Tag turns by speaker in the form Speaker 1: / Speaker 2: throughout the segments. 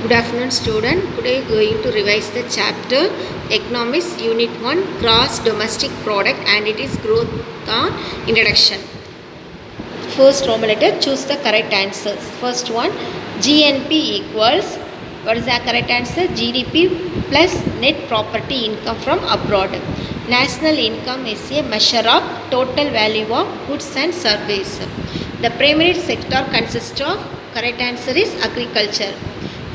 Speaker 1: Good afternoon, student. Today we are going to revise the chapter Economics Unit 1 Gross Domestic Product and it is growth on introduction. First Roman letter, choose the correct answers. First one, GNP equals, what is the correct answer? GDP plus net property income from abroad. National income is a measure of total value of goods and services. The primary sector consists of, correct answer is agriculture.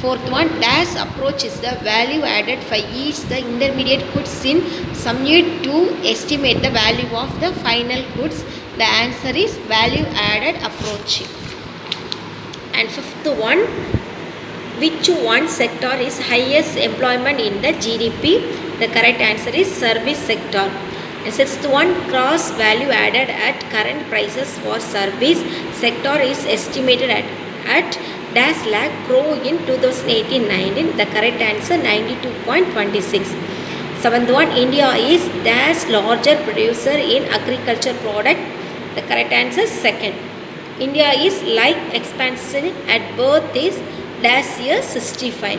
Speaker 1: Fourth one, dash approach is the value added for each the intermediate goods in summed to estimate the value of the final goods. The answer is value added approach. And fifth one, which one sector is highest employment in the GDP? The correct answer is service sector. And sixth one, gross value added at current prices for service sector is estimated at dash lakh crore in 2018-19. The correct answer 92.26. Seventh one, India is dash larger producer in agriculture product. The correct answer second. India is like expansion at birth is dash year 65.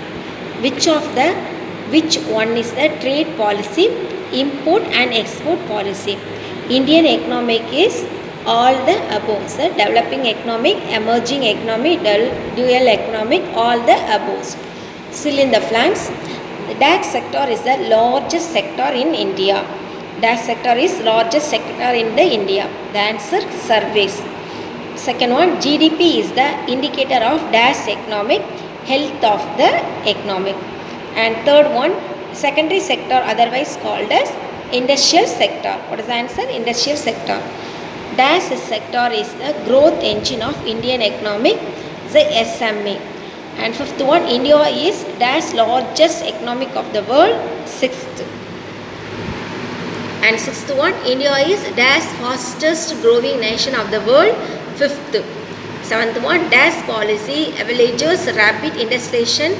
Speaker 1: Which one is the trade policy? Import and export policy. Indian economic is all the above. So, developing economic, emerging economic, dual economic, all the above. Still in the flanks, the DAX sector is the largest sector in India. DAX sector is largest sector in the India. The answer, service. Second one, GDP is the indicator of DAX economic, health of the economic. And third one, secondary sector otherwise called as industrial sector. What is the answer? Industrial sector. Dash sector is the growth engine of Indian economic, the SME. And fifth one, India is dash largest economic of the world, sixth. And sixth one, India is dash fastest growing nation of the world, fifth. Seventh one, dash policy acknowledges rapid industrialization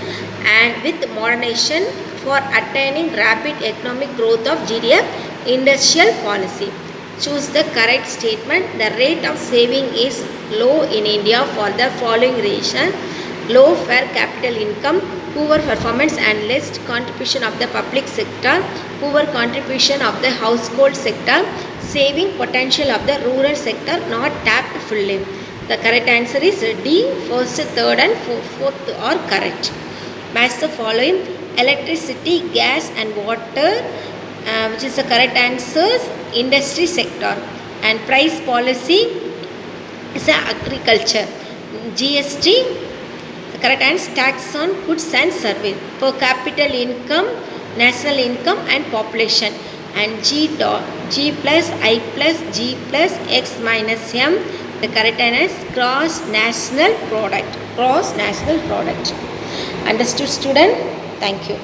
Speaker 1: and with modernization for attaining rapid economic growth of GDP, industrial policy. Choose the correct statement. The rate of saving is low in India for the following reason: low per capital income, poor performance and less contribution of the public sector, poor contribution of the household sector, saving potential of the rural sector not tapped fully. The correct answer is D. First, third and fourth are correct. Match the following: electricity, gas and water, which is the correct answers, industry sector. And price policy is the agriculture. GST, the correct answer, tax on goods and service. Per capita income, national income and population. And G plus I plus G plus X minus M. The correct answer is gross national product. Gross national product. Understood, student? Thank you.